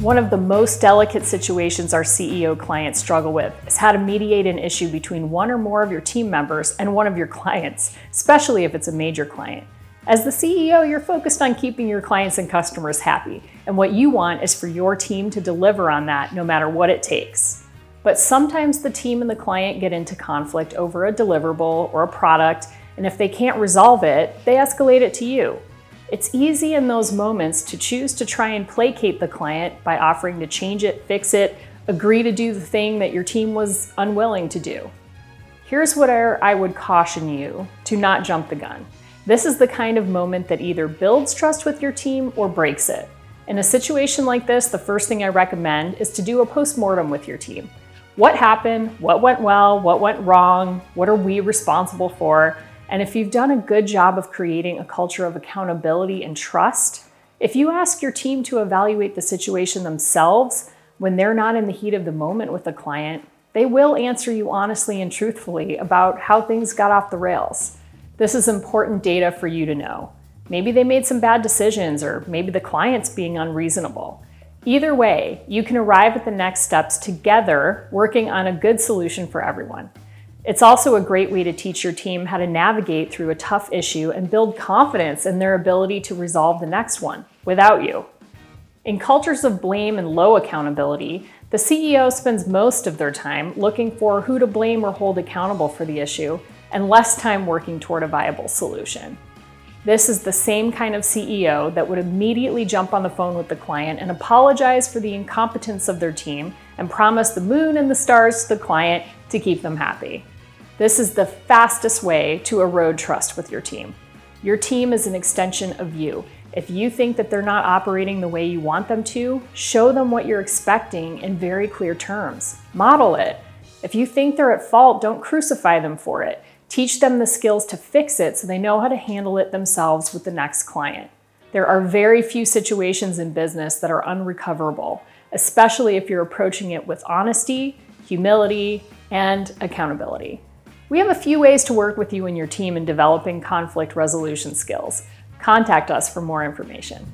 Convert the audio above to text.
One of the most delicate situations our CEO clients struggle with is how to mediate an issue between one or more of your team members and one of your clients, especially if it's a major client. As the CEO, you're focused on keeping your clients and customers happy, and what you want is for your team to deliver on that no matter what it takes. But sometimes the team and the client get into conflict over a deliverable or a product, and if they can't resolve it, they escalate it to you. It's easy in those moments to choose to try and placate the client by offering to change it, fix it, agree to do the thing that your team was unwilling to do. Here's where I would caution you to not jump the gun. This is the kind of moment that either builds trust with your team or breaks it. In a situation like this, the first thing I recommend is to do a postmortem with your team. What happened? What went well? What went wrong? What are we responsible for? And if you've done a good job of creating a culture of accountability and trust, if you ask your team to evaluate the situation themselves when they're not in the heat of the moment with the client, they will answer you honestly and truthfully about how things got off the rails. This is important data for you to know. Maybe they made some bad decisions, or maybe the client's being unreasonable. Either way, you can arrive at the next steps together, working on a good solution for everyone. It's also a great way to teach your team how to navigate through a tough issue and build confidence in their ability to resolve the next one without you. In cultures of blame and low accountability, the CEO spends most of their time looking for who to blame or hold accountable for the issue, and less time working toward a viable solution. This is the same kind of CEO that would immediately jump on the phone with the client and apologize for the incompetence of their team and promise the moon and the stars to the client to keep them happy. This is the fastest way to erode trust with your team. Your team is an extension of you. If you think that they're not operating the way you want them to, show them what you're expecting in very clear terms. Model it. If you think they're at fault, don't crucify them for it. Teach them the skills to fix it so they know how to handle it themselves with the next client. There are very few situations in business that are unrecoverable, especially if you're approaching it with honesty, humility, and accountability. We have a few ways to work with you and your team in developing conflict resolution skills. Contact us for more information.